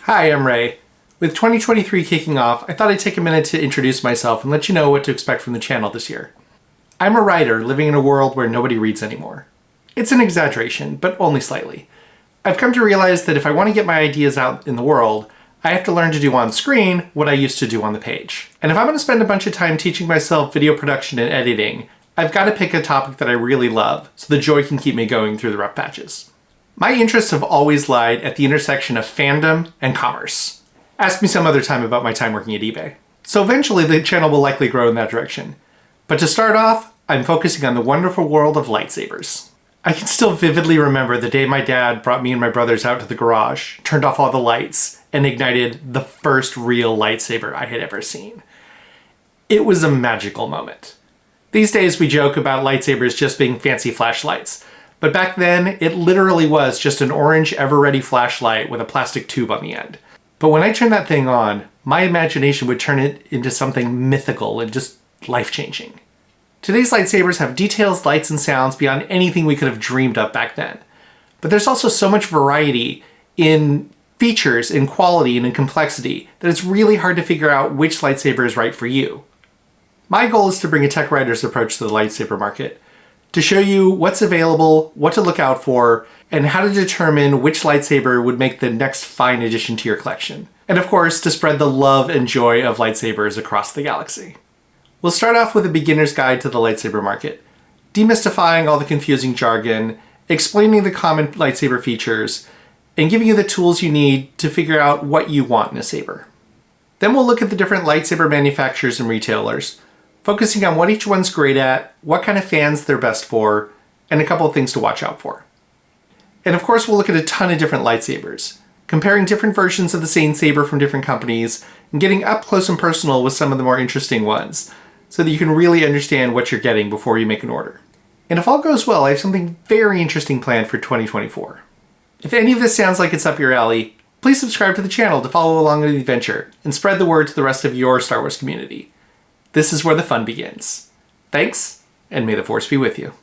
Hi, I'm Ray. With 2023 kicking off, I thought I'd take a minute to introduce myself and let you know what to expect from the channel this year. I'm a writer living in a world where nobody reads anymore. It's an exaggeration, but only slightly. I've come to realize that if I want to get my ideas out in the world, I have to learn to do on screen what I used to do on the page. And if I'm going to spend a bunch of time teaching myself video production and editing, I've got to pick a topic that I really love so the joy can keep me going through the rough patches. My interests have always lied at the intersection of fandom and commerce. Ask me some other time about my time working at eBay. So eventually the channel will likely grow in that direction. But to start off, I'm focusing on the wonderful world of lightsabers. I can still vividly remember the day my dad brought me and my brothers out to the garage, turned off all the lights, and ignited the first real lightsaber I had ever seen. It was a magical moment. These days we joke about lightsabers just being fancy flashlights, but back then it literally was just an orange ever-ready flashlight with a plastic tube on the end. But when I turned that thing on, my imagination would turn it into something mythical and just life-changing. Today's lightsabers have details, lights, and sounds beyond anything we could have dreamed up back then. But there's also so much variety in features, in quality, and in complexity that it's really hard to figure out which lightsaber is right for you. My goal is to bring a tech writer's approach to the lightsaber market, to show you what's available, what to look out for, and how to determine which lightsaber would make the next fine addition to your collection. And of course, to spread the love and joy of lightsabers across the galaxy. We'll start off with a beginner's guide to the lightsaber market, demystifying all the confusing jargon, explaining the common lightsaber features, and giving you the tools you need to figure out what you want in a saber. Then we'll look at the different lightsaber manufacturers and retailers, focusing on what each one's great at, what kind of fans they're best for, and a couple of things to watch out for. And of course we'll look at a ton of different lightsabers, comparing different versions of the same saber from different companies, and getting up close and personal with some of the more interesting ones, so that you can really understand what you're getting before you make an order. And if all goes well, I have something very interesting planned for 2024. If any of this sounds like it's up your alley, please subscribe to the channel to follow along in the adventure, and spread the word to the rest of your Star Wars community. This is where the fun begins. Thanks, and may the Force be with you.